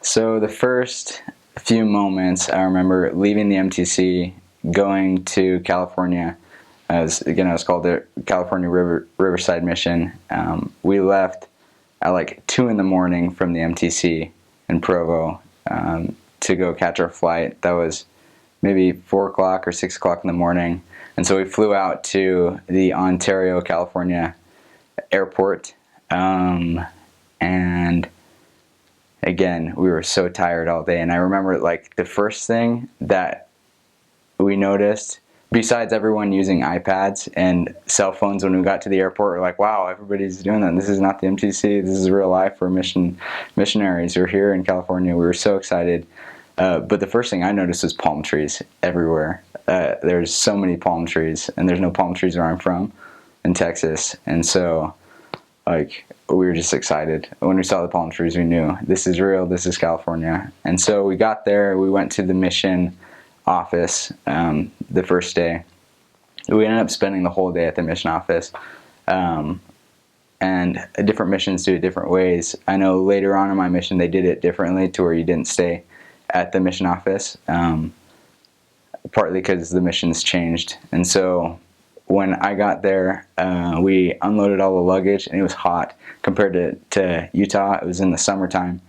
So the first few moments, I remember leaving the MTC, going to California. I was called the California Riverside Mission. We left at like 2 in the morning from the MTC in Provo to go catch our flight. That was maybe 4 o'clock or 6 o'clock in the morning. And so we flew out to the Ontario, California airport. And again, we were so tired all day. And I remember like the first thing that we noticed, besides everyone using iPads and cell phones when we got to the airport, we're like, wow, everybody's doing that. This is not the MTC. This is real life for missionaries. We're here in California. We were so excited. But the first thing I noticed was palm trees everywhere. There's so many palm trees, and there's no palm trees where I'm from in Texas. And so, like, we were just excited. When we saw the palm trees, we knew this is real, this is California. And so we got there, we went to the mission office the first day. We ended up spending the whole day at the mission office. And different missions do it different ways. I know later on in my mission, they did it differently to where you didn't stay at the mission office, partly because the missions changed. And so when I got there, we unloaded all the luggage, and it was hot compared to Utah. It was in the summertime.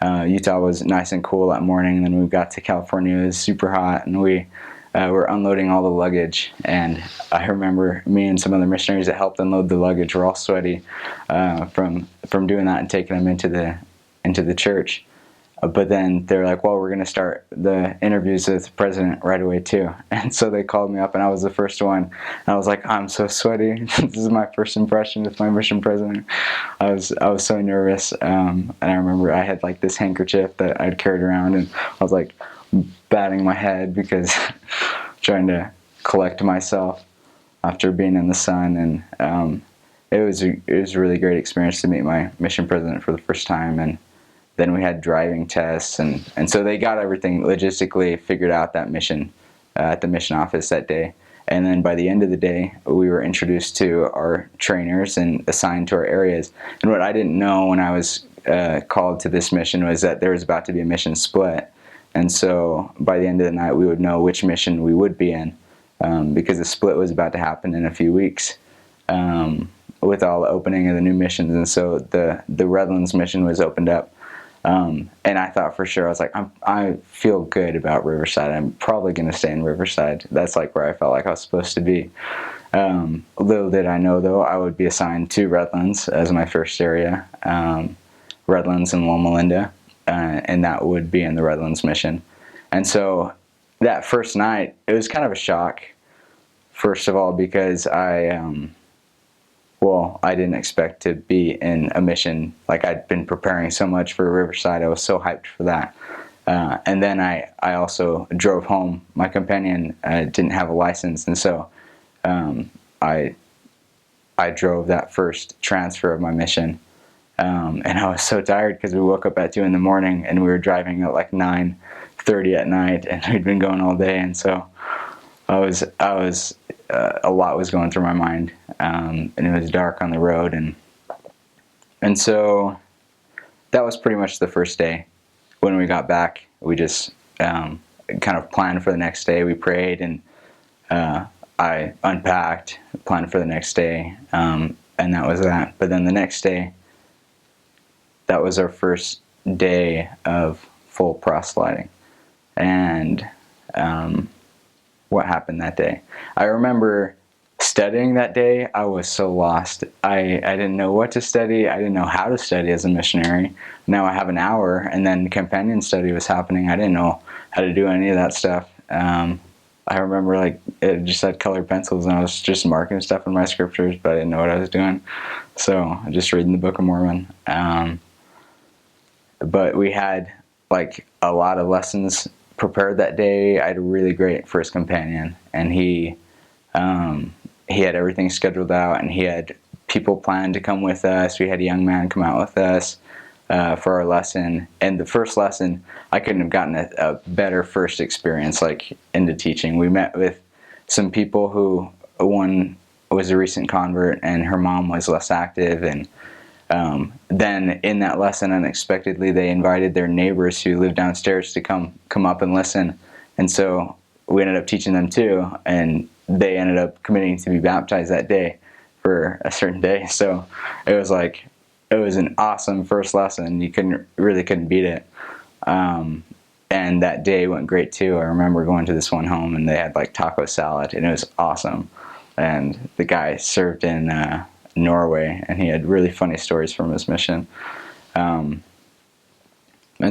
Utah was nice and cool that morning, and then we got to California. It was super hot, and we were unloading all the luggage. And I remember me and some other missionaries that helped unload the luggage were all sweaty from doing that and taking them into the church. But then they're like, well, we're going to start the interviews with the president right away too. And so they called me up, and I was the first one. And I was like, I'm so sweaty. This is my first impression with my mission president. I was so nervous. And I remember I had like this handkerchief that I'd carried around, and I was like batting my head because trying to collect myself after being in the sun. And it was a really great experience to meet my mission president for the first time. And then we had driving tests, and so they got everything logistically figured out that mission at the mission office that day. And then by the end of the day, we were introduced to our trainers and assigned to our areas. And what I didn't know when I was called to this mission was that there was about to be a mission split. And so by the end of the night, we would know which mission we would be in, because the split was about to happen in a few weeks with all the opening of the new missions. And so the Redlands mission was opened up. And I thought for sure, I was like, I feel good about Riverside. I'm probably going to stay in Riverside. That's like where I felt like I was supposed to be. Little did I know, though, I would be assigned to Redlands as my first area, Redlands and Loma Linda, and that would be in the Redlands mission. And so that first night, it was kind of a shock, first of all, because I didn't expect to be in a mission. Like, I'd been preparing so much for Riverside. I was so hyped for that. And then I also drove home. My companion didn't have a license, and so I drove that first transfer of my mission. And I was so tired because we woke up at 2 in the morning, and we were driving at like 9:30 at night, and we'd been going all day. And so I was a lot was going through my mind, and it was dark on the road, and so that was pretty much the first day. When we got back, we just kind of planned for the next day. We prayed, and I unpacked, planned for the next day, and that was that. But then the next day, that was our first day of full proselyting, and what happened that day. I remember studying that day. I was so lost. I didn't know what to study. I didn't know how to study as a missionary. Now I have an hour, and then companion study was happening. I didn't know how to do any of that stuff. I remember like it just had colored pencils, and I was just marking stuff in my scriptures, but I didn't know what I was doing. So I just reading the Book of Mormon. But we had like a lot of lessons prepared that day. I had a really great first companion, and he had everything scheduled out, and he had people planned to come with us. We had a young man come out with us for our lesson. And the first lesson, I couldn't have gotten a better first experience like into teaching. We met with some people who, one was a recent convert, and her mom was less active, and Then in that lesson, unexpectedly, they invited their neighbors who lived downstairs to come up and listen. And so we ended up teaching them too, and they ended up committing to be baptized that day for a certain day. So it was an awesome first lesson. You couldn't beat it. And that day went great too. I remember going to this one home and they had like taco salad, and it was awesome. And the guy served in Norway, and he had really funny stories from his mission. And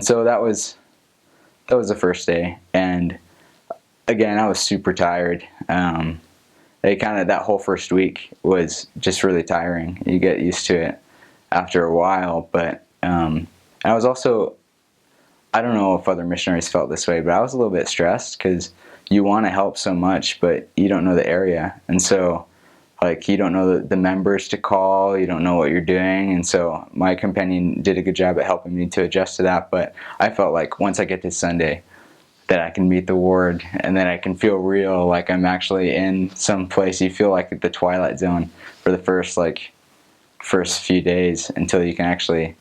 so that was the first day. And again, I was super tired. That whole first week was just really tiring. You get used to it after a while, but I was also, I don't know if other missionaries felt this way, but I was a little bit stressed because you want to help so much, but you don't know the area. And so, like, you don't know the members to call, you don't know what you're doing. And so my companion did a good job at helping me to adjust to that. But I felt like once I get to Sunday, that I can meet the ward, and then I can feel real, like I'm actually in some place. You feel like the Twilight Zone for the first few days until you can actually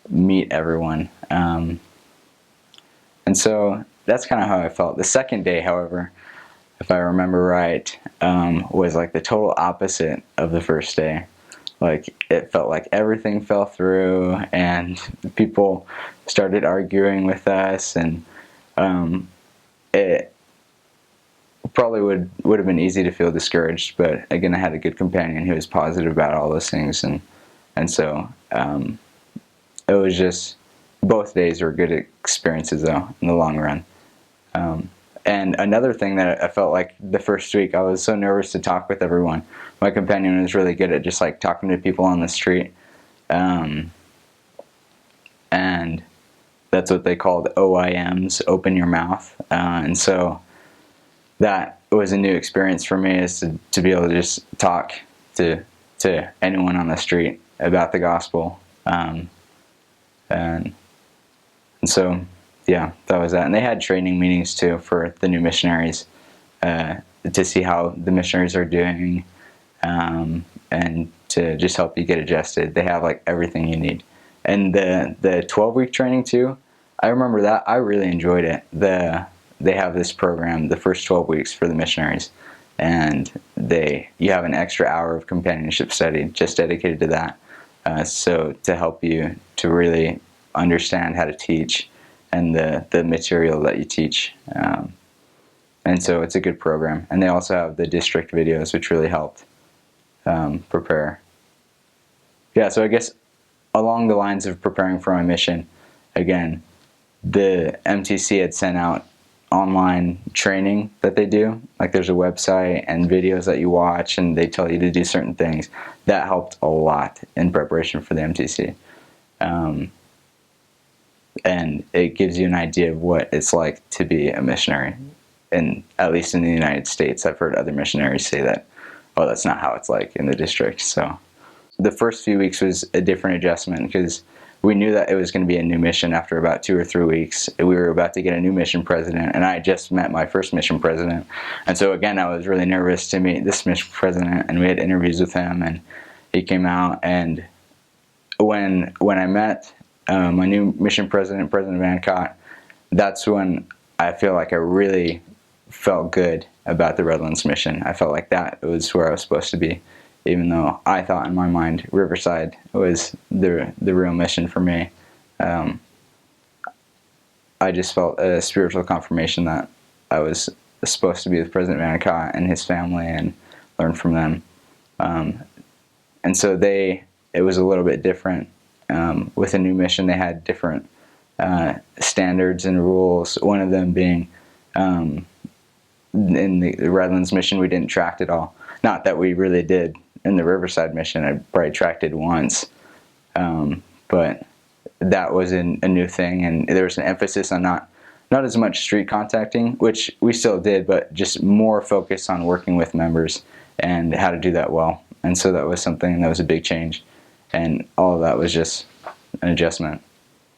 meet everyone. And so that's kind of how I felt. The second day, however, if I remember right, was like the total opposite of the first day. Like, it felt like everything fell through, and people started arguing with us, and it probably would have been easy to feel discouraged. But again, I had a good companion who was positive about all those things, and so it was just, both days were good experiences though in the long run. And another thing that I felt like the first week, I was so nervous to talk with everyone. My companion was really good at just like talking to people on the street, and that's what they called OIMs, open your mouth. And so that was a new experience for me, is to be able to just talk to anyone on the street about the gospel. And so, yeah, that was that. And they had training meetings too for the new missionaries, to see how the missionaries are doing, and to just help you get adjusted. They have like everything you need. And the 12-week training too, I remember that. I really enjoyed it. They have this program, the first 12 weeks for the missionaries, and you have an extra hour of companionship study just dedicated to that. So to help you to really understand how to teach and the material that you teach. And so it's a good program. And they also have the district videos, which really helped prepare. Yeah, so I guess along the lines of preparing for my mission, again, the MTC had sent out online training that they do. Like, there's a website and videos that you watch, and they tell you to do certain things. That helped a lot in preparation for the MTC. And it gives you an idea of what it's like to be a missionary. And at least in the United States, I've heard other missionaries say that, oh, that's not how it's like in the district. So the first few weeks was a different adjustment, because we knew that it was going to be a new mission after about 2 or 3 weeks. We were about to get a new mission president, and I had just met my first mission president. And so again, I was really nervous to meet this mission president, and we had interviews with him, and he came out. And when I met my new mission president, President Van Cott, that's when I feel like I really felt good about the Redlands mission. I felt like that was where I was supposed to be, even though I thought in my mind Riverside was the real mission for me. I just felt a spiritual confirmation that I was supposed to be with President Van Cott and his family and learn from them. And so it was a little bit different. With a new mission, they had different standards and rules. One of them being, in the Redlands mission, we didn't tract at all. Not that we really did in the Riverside mission. I probably tracted once, but that was a new thing, and there was an emphasis on not as much street contacting, which we still did, but just more focus on working with members and how to do that well. And so that was something that was a big change, and all of that was just an adjustment.